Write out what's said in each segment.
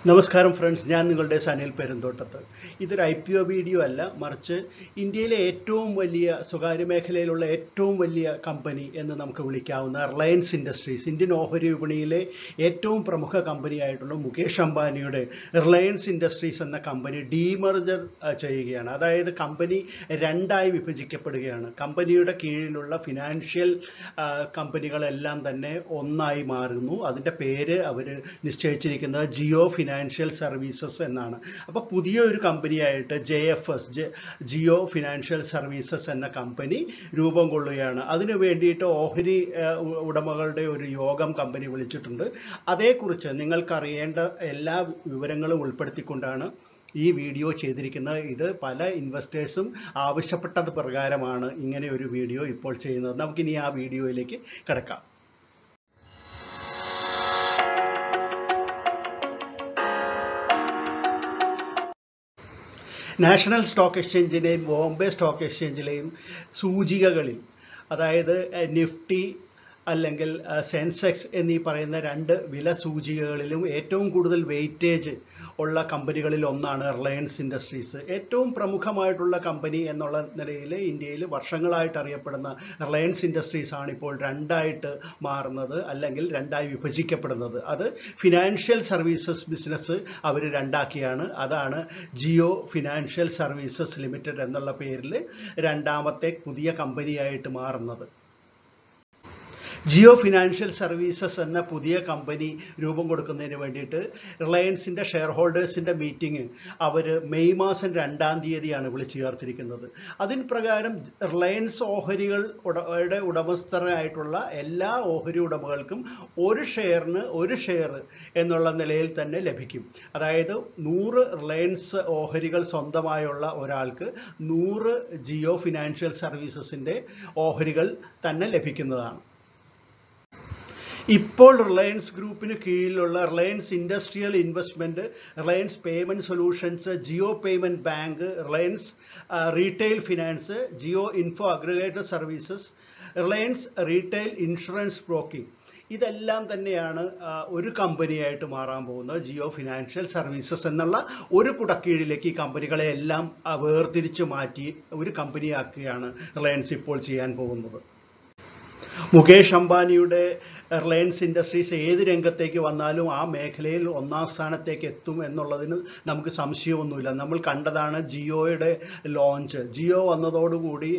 നമസ്കാരം ഫ്രണ്ട്സ്, ഞാൻ നിങ്ങളുടെ സനിൽ പെരുന്തോട്ടത്ത്. ഇതൊരു IPO വീഡിയോ അല്ല, മറിച്ച് ഇന്ത്യയിലെ ഏറ്റവും വലിയ സ്വകാര്യ മേഖലയിലുള്ള ഏറ്റവും വലിയ കമ്പനി എന്ന് നമുക്ക് വിളിക്കാവുന്ന റിലയൻസ് ഇൻഡസ്ട്രീസ്, ഇന്ത്യൻ ഓഹരി വിപണിയിലെ ഏറ്റവും പ്രമുഖ കമ്പനിയായിട്ടുള്ള മുകേഷ് അംബാനിയുടെ റിലയൻസ് ഇൻഡസ്ട്രീസ് എന്ന കമ്പനി ഡീമർജർ ചെയ്യുകയാണ്. അതായത് കമ്പനി രണ്ടായി വിഭജിക്കപ്പെടുകയാണ്. കമ്പനിയുടെ കീഴിലുള്ള ഫിനാൻഷ്യൽ കമ്പനികളെല്ലാം തന്നെ ഒന്നായി മാറുന്നു. അതിൻ്റെ പേര് അവർ നിശ്ചയിച്ചിരിക്കുന്നത് ജിയോ ഫിനാൻഷ്യൽ സർവീസസ് എന്നാണ്. അപ്പോൾ പുതിയൊരു കമ്പനിയായിട്ട് ജിയോ ഫിനാൻഷ്യൽ സർവീസസ് എന്ന കമ്പനി രൂപം കൊള്ളുകയാണ്. അതിനു വേണ്ടിയിട്ട് ഓഹരി ഉടമകളുടെ ഒരു യോഗം കമ്പനി വിളിച്ചിട്ടുണ്ട്. അതേക്കുറിച്ച് നിങ്ങൾക്കറിയേണ്ട എല്ലാ വിവരങ്ങളും ഉൾപ്പെടുത്തിക്കൊണ്ടാണ് ഈ വീഡിയോ ചെയ്തിരിക്കുന്നത്. ഇത് പല ഇൻവെസ്റ്റേഴ്സും ആവശ്യപ്പെട്ടത് പ്രകാരമാണ് ഇങ്ങനെ ഒരു വീഡിയോ ഇപ്പോൾ ചെയ്യുന്നത്. നമുക്കിനി ആ വീഡിയോയിലേക്ക് കിടക്കാം. നാഷണൽ സ്റ്റോക്ക് എക്സ്ചേഞ്ചിലെയും ബോംബെ സ്റ്റോക്ക് എക്സ്ചേഞ്ചിലെയും സൂചികകളിൽ, അതായത് നിഫ്റ്റി അല്ലെങ്കിൽ സെൻസെക്സ് എന്നീ പറയുന്ന രണ്ട് വില സൂചികകളിലും ഏറ്റവും കൂടുതൽ വെയിറ്റേജ് ഉള്ള കമ്പനികളിൽ ഒന്നാണ് റിലയൻസ് ഇൻഡസ്ട്രീസ്. ഏറ്റവും പ്രമുഖമായിട്ടുള്ള കമ്പനി എന്നുള്ള നിലയിൽ ഇന്ത്യയിൽ വർഷങ്ങളായിട്ട് അറിയപ്പെടുന്ന റിലയൻസ് ഇൻഡസ്ട്രീസ് ആണ് ഇപ്പോൾ രണ്ടായിട്ട് മാറുന്നത്, അല്ലെങ്കിൽ രണ്ടായി വിഭജിക്കപ്പെടുന്നത്. അത് ഫിനാൻഷ്യൽ സർവീസസ് ബിസിനസ് അവർ രണ്ടാക്കിയാണ്. അതാണ് ജിയോ ഫിനാൻഷ്യൽ സർവീസസ് ലിമിറ്റഡ് എന്നുള്ള പേരിൽ രണ്ടാമത്തെ പുതിയ കമ്പനിയായിട്ട് മാറുന്നത്. ജിയോ ഫിനാൻഷ്യൽ സർവീസസ് എന്ന പുതിയ കമ്പനി രൂപം കൊടുക്കുന്നതിന് വേണ്ടിയിട്ട് റിലയൻസിൻ്റെ ഷെയർ ഹോൾഡേഴ്സിൻ്റെ മീറ്റിംഗ് അവർ മെയ് മാസം 2-ാം തീയതിയാണ് വിളിച്ചു ചേർത്തിരിക്കുന്നത്. അതിന് പ്രകാരം റിലയൻസ് ഓഹരികളുടെ ഉടമസ്ഥരായിട്ടുള്ള എല്ലാ ഓഹരി ഉടമകൾക്കും ഒരു ഷെയർ എന്നുള്ള നിലയിൽ തന്നെ ലഭിക്കും. അതായത് 100 റിലയൻസ് ഓഹരികൾ സ്വന്തമായുള്ള ഒരാൾക്ക് 100 ജിയോ ഫിനാൻഷ്യൽ സർവീസസിൻ്റെ ഓഹരികൾ തന്നെ ലഭിക്കുന്നതാണ്. ഇപ്പോൾ റിലയൻസ് ഗ്രൂപ്പിന് കീഴിലുള്ള Reliance industrial investment, Reliance payment solutions, Jio payment bank, Reliance retail finance, Jio info aggregator services, Reliance retail insurance broking, ഇതെല്ലാം തന്നെയാണ് ഒരു കമ്പനിയായിട്ട് മാറാൻ പോകുന്നത്. ജിയോ ഫിനാൻഷ്യൽ സർവീസസ് എന്നുള്ള ഒരു കുടക്കീഴിലേക്ക് ഈ കമ്പനികളെ എല്ലാം വേർതിരിച്ച് മാറ്റി ഒരു കമ്പനിയാക്കുകയാണ് റിലയൻസ് ഇപ്പോൾ ചെയ്യാൻ പോകുന്നത്. മുകേഷ് അംബാനിയുടെ റിലയൻസ് ഇൻഡസ്ട്രീസ് ഏത് രംഗത്തേക്ക് വന്നാലും ആ മേഖലയിൽ 1-ാം സ്ഥാനത്തേക്ക് എത്തും എന്നുള്ളതിന് നമുക്ക് സംശയമൊന്നുമില്ല. നമ്മൾ കണ്ടതാണ് ജിയോയുടെ ലോഞ്ച്. ജിയോ വന്നതോടുകൂടി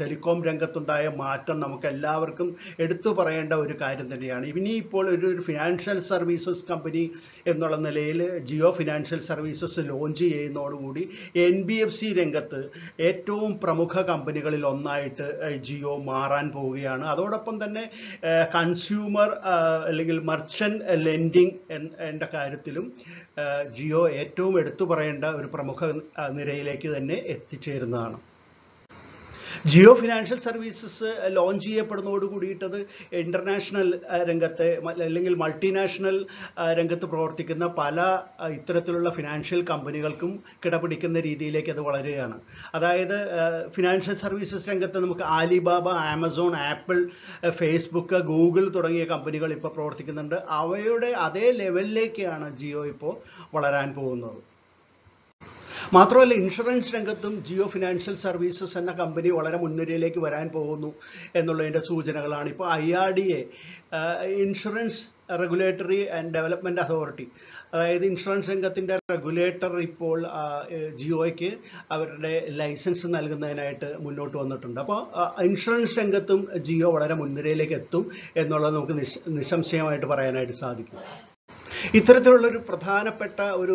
ടെലികോം രംഗത്തുണ്ടായ മാറ്റം നമുക്ക് എല്ലാവർക്കും എടുത്തു പറയേണ്ട ഒരു കാര്യം തന്നെയാണ്. ഇനിയിപ്പോൾ ഒരു ഫിനാൻഷ്യൽ സർവീസസ് കമ്പനി എന്നുള്ള നിലയിൽ ജിയോ ഫിനാൻഷ്യൽ സർവീസസ് ലോഞ്ച് ചെയ്യുന്നതോടുകൂടി NBFC രംഗത്ത് ഏറ്റവും പ്രമുഖ കമ്പനികളിൽ ഒന്നായിട്ട് ജിയോ മാറാൻ പോവുകയാണ്. അതോടൊപ്പം തന്നെ കൺസ്യൂമർ അല്ലെങ്കിൽ മർച്ചന്റ് ലെൻഡിങ് എന്ന കാര്യത്തിലും ജിയോ ഏറ്റവും എടുത്തു പറയേണ്ട ഒരു പ്രമുഖ നിരയിലേക്ക് തന്നെ എത്തിച്ചേരുന്നതാണ്. ജിയോ ഫിനാൻഷ്യൽ സർവീസസ് ലോഞ്ച് ചെയ്യപ്പെടുന്നതോട് കൂടിയിട്ടത് ഇൻ്റർനാഷണൽ രംഗത്തെ അല്ലെങ്കിൽ മൾട്ടിനാഷണൽ രംഗത്ത് പ്രവർത്തിക്കുന്ന പല ഇത്തരത്തിലുള്ള ഫിനാൻഷ്യൽ കമ്പനികൾക്കും കിടപിടിക്കുന്ന രീതിയിലേക്ക് അത് വളരുകയാണ്. അതായത് ഫിനാൻഷ്യൽ സർവീസസ് രംഗത്ത് നമുക്ക് Alibaba, Amazon, apple, Facebook, Google തുടങ്ങിയ കമ്പനികൾ ഇപ്പോൾ പ്രവർത്തിക്കുന്നുണ്ട്. അവയുടെ അതേ ലെവലിലേക്കാണ് ജിയോ ഇപ്പോൾ വളരാൻ പോകുന്നത്. മാത്രമല്ല, ഇൻഷുറൻസ് രംഗത്തും ജിയോ ഫിനാൻഷ്യൽ സർവീസസ് എന്ന കമ്പനി വളരെ മുൻനിരയിലേക്ക് വരാൻ പോകുന്നു എന്നുള്ളതിൻ്റെ സൂചനകളാണ്. ഇപ്പോൾ IRDA, insurance regulatory and development authority, അതായത് ഇൻഷുറൻസ് രംഗത്തിൻ്റെ റെഗുലേറ്റർ ഇപ്പോൾ ജിയോയ്ക്ക് അവരുടെ ലൈസൻസ് നൽകുന്നതിനായിട്ട് മുന്നോട്ട് വന്നിട്ടുണ്ട്. അപ്പോൾ ഇൻഷുറൻസ് രംഗത്തും ജിയോ വളരെ മുൻനിരയിലേക്ക് എത്തും എന്നുള്ളത് നമുക്ക് നിസ്സംശയമായിട്ട് പറയാനായിട്ട് സാധിക്കും. ഇത്തരത്തിലുള്ളൊരു പ്രധാനപ്പെട്ട ഒരു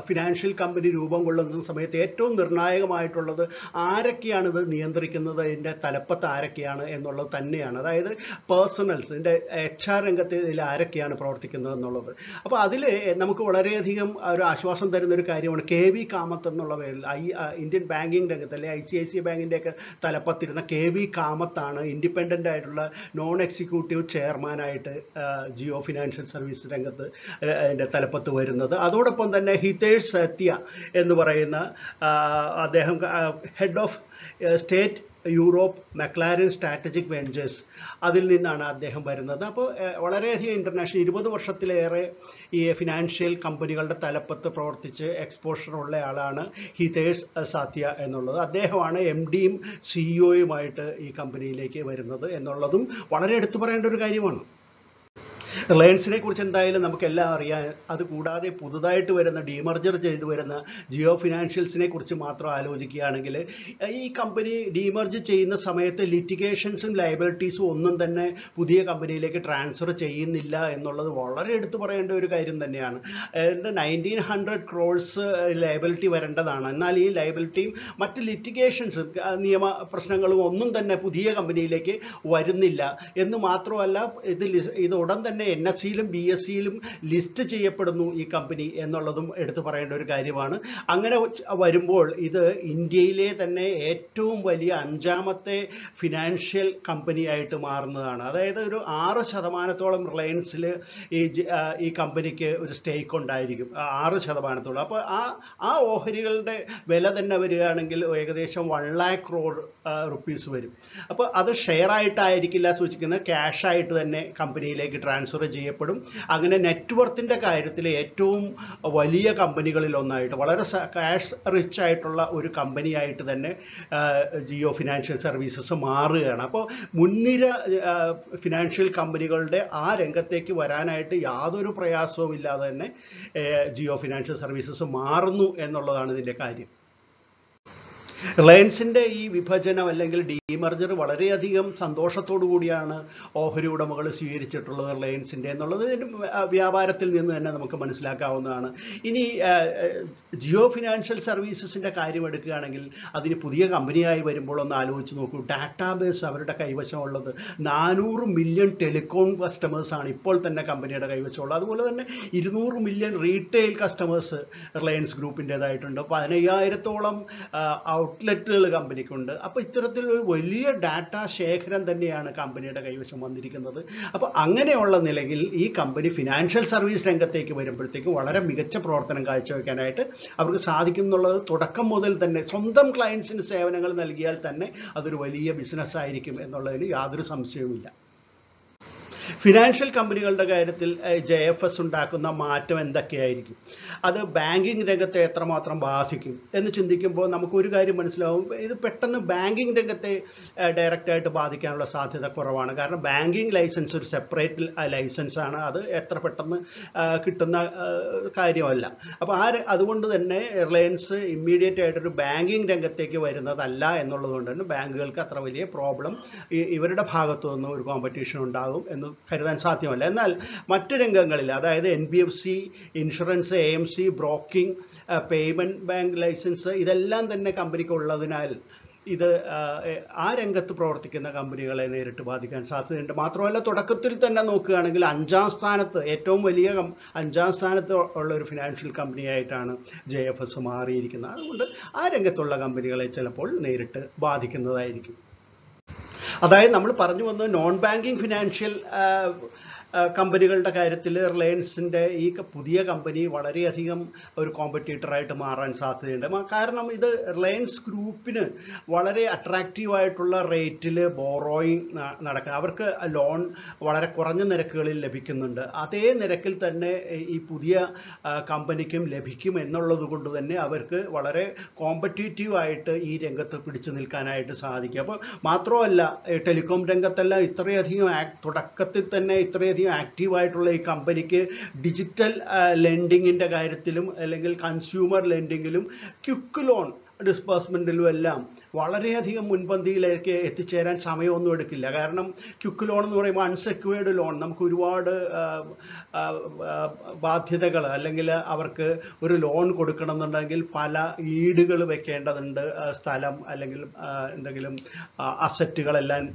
ഫിനാൻഷ്യൽ കമ്പനി രൂപം കൊള്ളുന്ന സമയത്ത് ഏറ്റവും നിർണായകമായിട്ടുള്ളത് ആരൊക്കെയാണിത് നിയന്ത്രിക്കുന്നത്, അതിൻ്റെ തലപ്പത്ത് ആരൊക്കെയാണ് എന്നുള്ളത് തന്നെയാണ്. അതായത് പേഴ്സണൽസ്, ഇതിൻ്റെ HR രംഗത്ത് ഇതിൽ ആരൊക്കെയാണ് പ്രവർത്തിക്കുന്നത് എന്നുള്ളത്. അപ്പോൾ അതിൽ നമുക്ക് വളരെയധികം ഒരു ആശ്വാസം തരുന്ന ഒരു കാര്യമാണ് KV കാമത്ത് എന്നുള്ള പേരിൽ ഇന്ത്യൻ ബാങ്കിങ് രംഗത്ത്, അല്ലെങ്കിൽ ICICI ബാങ്കിൻ്റെയൊക്കെ തലപ്പത്തിരുന്ന KV കാമത്താണ് ഇൻഡിപെൻഡൻ്റ് ആയിട്ടുള്ള നോൺ എക്സിക്യൂട്ടീവ് ചെയർമാനായിട്ട് ജിയോ ഫിനാൻഷ്യൽ സർവീസ് രംഗത്ത് അതിൻ്റെ തലപ്പത്ത് വരുന്നത്. അതോടൊപ്പം തന്നെ ഹിതേഷ് സത്യ എന്ന് പറയുന്ന അദ്ദേഹം head of state Europe McLaren strategic ventures, അതിൽ നിന്നാണ് അദ്ദേഹം വരുന്നത്. അപ്പോൾ വളരെയധികം ഇൻ്റർനാഷണൽ 20 വർഷത്തിലേറെ ഈ ഫിനാൻഷ്യൽ കമ്പനികളുടെ തലപ്പത്ത് പ്രവർത്തിച്ച് എക്സ്പോഷർ ഉള്ള ആളാണ് ഹിതേഷ് സാത്യ എന്നുള്ളത്. അദ്ദേഹമാണ് MDയും CEO-യുമായിട്ട് ഈ കമ്പനിയിലേക്ക് വരുന്നത് എന്നുള്ളതും വളരെ എടുത്തു പറയേണ്ട ഒരു കാര്യമാണ്. റിലയൻസിനെ കുറിച്ച് എന്തായാലും നമുക്കെല്ലാം അറിയാം. അതുകൂടാതെ പുതുതായിട്ട് വരുന്ന ഡീമർജർ ചെയ്തു വരുന്ന ജിയോ ഫിനാൻഷ്യൽസിനെ കുറിച്ച് മാത്രം ആലോചിക്കുകയാണെങ്കിൽ ഈ കമ്പനി ഡീമർജ് ചെയ്യുന്ന സമയത്ത് ലിറ്റിഗേഷൻസും ലയബിലിറ്റീസും ഒന്നും തന്നെ പുതിയ കമ്പനിയിലേക്ക് ട്രാൻസ്ഫർ ചെയ്യുന്നില്ല എന്നുള്ളത് വളരെ എടുത്തു പറയേണ്ട ഒരു കാര്യം തന്നെയാണ്. 1900 crores ലയബിലിറ്റി വരേണ്ടതാണ്. എന്നാൽ ഈ ലയബിലിറ്റിയും മറ്റ് ലിറ്റിഗേഷൻസും നിയമ പ്രശ്നങ്ങളും ഒന്നും തന്നെ പുതിയ കമ്പനിയിലേക്ക് വരുന്നില്ല എന്ന് മാത്രമല്ല, ഇത് ഉടൻ തന്നെ NSE-യിലും BSE-യിലും ലിസ്റ്റ് ചെയ്യപ്പെടുന്നു ഈ കമ്പനി എന്നുള്ളതും എടുത്തു പറയേണ്ട ഒരു കാര്യമാണ്. അങ്ങനെ വരുമ്പോൾ ഇത് ഇന്ത്യയിലെ തന്നെ ഏറ്റവും വലിയ 5ാമത്തെ ഫിനാൻഷ്യൽ കമ്പനിയായിട്ട് മാറുന്നതാണ്. അതായത് ഒരു 6% റിലയൻസിൽ ഈ കമ്പനിക്ക് ഒരു സ്റ്റേക്ക് ഉണ്ടായിരിക്കും, 6%. അപ്പോൾ ആ ഓഹരികളുടെ വില തന്നെ വരികയാണെങ്കിൽ ഏകദേശം 1 lakh crore rupees വരും. അപ്പോൾ അത് ഷെയർ ആയിട്ടായിരിക്കില്ല സൂചിക്കുന്നത്, ക്യാഷ് ആയിട്ട് തന്നെ കമ്പനിയിലേക്ക് ട്രാൻസ്ഫർ ചെയ്യപ്പെടും. അങ്ങനെ നെറ്റ്വർത്തിൻ്റെ കാര്യത്തിൽ ഏറ്റവും വലിയ കമ്പനികളിൽ ഒന്നായിട്ട്, വളരെ ക്യാഷ് റിച്ച് ആയിട്ടുള്ള ഒരു കമ്പനിയായിട്ട് തന്നെ ജിയോ ഫിനാൻഷ്യൽ സർവീസസ് മാറുകയാണ്. അപ്പോൾ മുൻനിര ഫിനാൻഷ്യൽ കമ്പനികളുടെ ആ രംഗത്തേക്ക് വരാനായിട്ട് യാതൊരു പ്രയാസവും ഇല്ലാതെ തന്നെ ജിയോ ഫിനാൻഷ്യൽ സർവീസസ് മാറുന്നു എന്നുള്ളതാണ് ഇതിൻ്റെ കാര്യം. റിലയൻസിൻ്റെ ഈ വിഭജനം അല്ലെങ്കിൽ ഡീമർജർ വളരെയധികം സന്തോഷത്തോടു കൂടിയാണ് ഓഹരി ഉടമകൾ സ്വീകരിച്ചിട്ടുള്ളത് റിലയൻസിൻ്റെ എന്നുള്ളത് വ്യാപാരത്തിൽ നിന്ന് തന്നെ നമുക്ക് മനസ്സിലാക്കാവുന്നതാണ്. ഇനി ജിയോ ഫിനാൻഷ്യൽ സർവീസസിൻ്റെ കാര്യം എടുക്കുകയാണെങ്കിൽ അതിന് പുതിയ കമ്പനിയായി വരുമ്പോൾ ഒന്ന് ആലോചിച്ച് നോക്കൂ. ഡാറ്റാബേസ് അവരുടെ കൈവശമുള്ളത് 400 മില്യൺ ടെലികോം കസ്റ്റമേഴ്സാണ് ഇപ്പോൾ തന്നെ കമ്പനിയുടെ കൈവശമുള്ളത്. അതുപോലെ തന്നെ 200 മില്യൺ റീറ്റെയിൽ കസ്റ്റമേഴ്സ് റിലയൻസ് ഗ്രൂപ്പിൻ്റെതായിട്ടുണ്ട്. 15,000-ഓളം ഔട്ട്ലെറ്റുകൾ കമ്പനിക്കുണ്ട്. അപ്പോൾ ഇത്തരത്തിലൊരു വലിയ ഡാറ്റ ശേഖരം തന്നെയാണ് കമ്പനിയുടെ കൈവശം വന്നിരിക്കുന്നത്. അപ്പോൾ അങ്ങനെയുള്ള നിലയിൽ ഈ കമ്പനി ഫിനാൻഷ്യൽ സർവീസ് രംഗത്തേക്ക് വരുമ്പോഴത്തേക്കും വളരെ മികച്ച പ്രവർത്തനം കാഴ്ചവെക്കാനായിട്ട് അവർക്ക് സാധിക്കും എന്നുള്ളത് തുടക്കം മുതൽ തന്നെ സ്വന്തം ക്ലയൻസിന് സേവനങ്ങൾ നൽകിയാൽ തന്നെ അതൊരു വലിയ ബിസിനസ് ആയിരിക്കും എന്നുള്ളതിന് യാതൊരു സംശയവുമില്ല. ഫിനാൻഷ്യൽ കമ്പനികളുടെ കാര്യത്തിൽ JFS ഉണ്ടാക്കുന്ന മാറ്റം എന്തൊക്കെയായിരിക്കും, അത് ബാങ്കിങ് രംഗത്തെ എത്രമാത്രം ബാധിക്കും എന്ന് ചിന്തിക്കുമ്പോൾ നമുക്കൊരു കാര്യം മനസ്സിലാവും. ഇത് പെട്ടെന്ന് ബാങ്കിങ് രംഗത്തെ ഡയറക്റ്റായിട്ട് ബാധിക്കാനുള്ള സാധ്യത കുറവാണ്. കാരണം ബാങ്കിങ് ലൈസൻസ് ഒരു സെപ്പറേറ്റ് ലൈസൻസാണ്, അത് എത്ര പെട്ടെന്ന് കിട്ടുന്ന കാര്യമല്ല. അപ്പോൾ അതുകൊണ്ട് തന്നെ റിലയൻസ് ഇമ്മീഡിയറ്റ് ആയിട്ടൊരു ബാങ്കിങ് രംഗത്തേക്ക് വരുന്നതല്ല എന്നുള്ളതുകൊണ്ട് തന്നെ ബാങ്കുകൾക്ക് അത്ര വലിയ പ്രോബ്ലം ഇവരുടെ ഭാഗത്തു നിന്ന് ഒരു കോമ്പറ്റീഷൻ ഉണ്ടാകും എന്ന് കരുതാൻ സാധ്യമല്ല. എന്നാൽ മറ്റ് രംഗങ്ങളിൽ, അതായത് NBFC, insurance, AMC, broking, payment bank licence, ഇതെല്ലാം തന്നെ കമ്പനിക്ക് ഉള്ളതിനാൽ ഇത് ആ രംഗത്ത് പ്രവർത്തിക്കുന്ന കമ്പനികളെ നേരിട്ട് ബാധിക്കാൻ സാധ്യതയുണ്ട്. മാത്രമല്ല തുടക്കത്തിൽ തന്നെ നോക്കുകയാണെങ്കിൽ 5ാം സ്ഥാനത്ത്, ഏറ്റവും വലിയ 5ാം സ്ഥാനത്ത് ഉള്ള ഒരു ഫിനാൻഷ്യൽ കമ്പനിയായിട്ടാണ് JFS മാറിയിരിക്കുന്നത്. അതുകൊണ്ട് ആ രംഗത്തുള്ള കമ്പനികളെ ചിലപ്പോൾ നേരിട്ട് ബാധിക്കുന്നതായിരിക്കും. അതായത് നമ്മൾ പറഞ്ഞു വന്നത് നോൺ ബാങ്കിങ് ഫിനാൻഷ്യൽ കമ്പനികളുടെ കാര്യത്തിൽ റിലയൻസിൻ്റെ ഈ പുതിയ കമ്പനി വളരെയധികം ഒരു കോമ്പറ്റീറ്ററായിട്ട് മാറാൻ സാധ്യതയുണ്ട്. കാരണം ഇത് റിലയൻസ് ഗ്രൂപ്പിന് വളരെ അട്രാക്റ്റീവായിട്ടുള്ള റേറ്റിൽ ബോറോയിങ് നടക്കുക, അവർക്ക് ലോൺ വളരെ കുറഞ്ഞ നിരക്കുകളിൽ ലഭിക്കുന്നുണ്ട്. അതേ നിരക്കിൽ തന്നെ ഈ പുതിയ കമ്പനിക്കും ലഭിക്കും എന്നുള്ളത് കൊണ്ട് തന്നെ അവർക്ക് വളരെ കോമ്പറ്റീറ്റീവായിട്ട് ഈ രംഗത്ത് പിടിച്ചു നിൽക്കാനായിട്ട് സാധിക്കും. അപ്പോൾ മാത്രമല്ല ടെലികോം രംഗത്തെല്ലാം ഇത്രയധികം തുടക്കത്തിൽ തന്നെ ഇത്രയധികം ആക്റ്റീവായിട്ടുള്ള ഈ കമ്പനിക്ക് ഡിജിറ്റൽ ലെൻഡിങ്ങിൻ്റെ കാര്യത്തിലും അല്ലെങ്കിൽ കൺസ്യൂമർ ലെൻഡിങ്ങിലും ക്വിക്ക് ലോൺ ഡിസ്ബേഴ്സ്മെൻറ്റിലും എല്ലാം വളരെയധികം മുൻപന്തിയിലേക്ക് എത്തിച്ചേരാൻ സമയമൊന്നും എടുക്കില്ല. കാരണം ക്വിക്ക് ലോൺ എന്ന് പറയുമ്പോൾ അൺസെക്യൂർഡ് ലോൺ, നമുക്ക് ഒരുപാട് ബാധ്യതകൾ അല്ലെങ്കിൽ അവർക്ക് ഒരു ലോൺ കൊടുക്കണമെന്നുണ്ടെങ്കിൽ പല ഈടുകൾ വെക്കേണ്ടതുണ്ട്, സ്ഥലം അല്ലെങ്കിൽ എന്തെങ്കിലും അസറ്റുകളെല്ലാം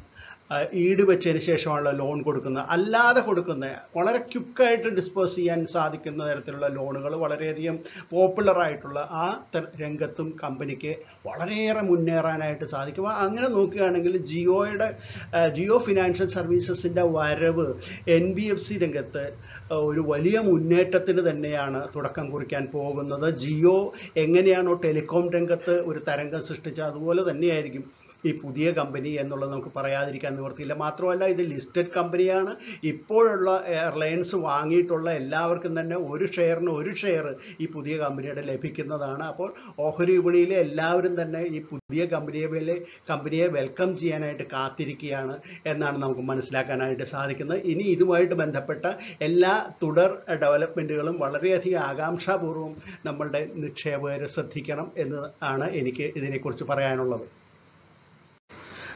ഈട് വെച്ചതിന് ശേഷമാണല്ലോ ലോൺ കൊടുക്കുന്നത്. അല്ലാതെ കൊടുക്കുന്ന വളരെ ക്വിക്കായിട്ട് ഡിസ്പോസ് ചെയ്യാൻ സാധിക്കുന്ന തരത്തിലുള്ള ലോണുകൾ വളരെയധികം പോപ്പുലർ ആയിട്ടുള്ള ആ രംഗത്തും കമ്പനിക്ക് വളരെയേറെ മുന്നേറാനായിട്ട് സാധിക്കും. അങ്ങനെ നോക്കുകയാണെങ്കിൽ ജിയോ ഫിനാൻഷ്യൽ സർവീസസിൻ്റെ വരവ് NBFC രംഗത്ത് ഒരു വലിയ മുന്നേറ്റത്തിന് തന്നെയാണ് തുടക്കം കുറിക്കാൻ പോകുന്നത്. ജിയോ എങ്ങനെയാണോ ടെലികോം രംഗത്ത് ഒരു തരംഗം സൃഷ്ടിച്ചത് അതുപോലെ തന്നെയായിരിക്കും ഈ പുതിയ കമ്പനി എന്നുള്ളത് നമുക്ക് പറയാതിരിക്കാൻ നിവൃത്തിയില്ല. മാത്രമല്ല ഇത് ലിസ്റ്റഡ് കമ്പനിയാണ്. ഇപ്പോഴുള്ള റിലയൻസ് വാങ്ങിയിട്ടുള്ള എല്ലാവർക്കും തന്നെ ഒരു ഷെയർ ഈ പുതിയ കമ്പനിയുടെ ലഭിക്കുന്നതാണ്. അപ്പോൾ ഓഹരി വിപണിയിലെ എല്ലാവരും തന്നെ ഈ പുതിയ കമ്പനിയെ വെൽക്കം ചെയ്യാനായിട്ട് കാത്തിരിക്കുകയാണ് എന്നാണ് നമുക്ക് മനസ്സിലാക്കാനായിട്ട് സാധിക്കുന്നത്. ഇനി ഇതുമായിട്ട് ബന്ധപ്പെട്ട എല്ലാ തുടർ ഡെവലപ്മെൻറ്റുകളും വളരെയധികം ആകാംക്ഷാപൂർവ്വം നമ്മളുടെ നിക്ഷേപകർ ശ്രദ്ധിക്കണം എന്നാണ് എനിക്ക് ഇതിനെക്കുറിച്ച് പറയാനുള്ളത്.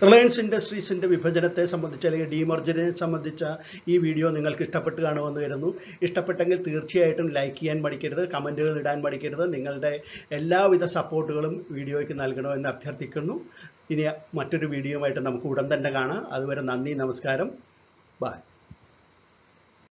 റിലയൻസ് ഇൻഡസ്ട്രീസിൻ്റെ വിഭജനത്തെ സംബന്ധിച്ച് അല്ലെങ്കിൽ ഡീമർജറിനെ സംബന്ധിച്ച ഈ വീഡിയോ നിങ്ങൾക്ക് ഇഷ്ടപ്പെട്ട് കാണുമെന്ന് കരുതുന്നു. ഇഷ്ടപ്പെട്ടെങ്കിൽ തീർച്ചയായിട്ടും ലൈക്ക് ചെയ്യാൻ മടിക്കരുത്, കമൻറ്റുകൾ ഇടാൻ മടിക്കരുത്. നിങ്ങളുടെ എല്ലാവിധ സപ്പോർട്ടുകളും വീഡിയോയ്ക്ക് നൽകണമെന്ന് അഭ്യർത്ഥിക്കുന്നു. ഇനി മറ്റൊരു വീഡിയോയുമായിട്ട് നമുക്ക് ഉടൻ തന്നെ കാണാം. അതുവരെ നന്ദി, നമസ്കാരം, ബൈ.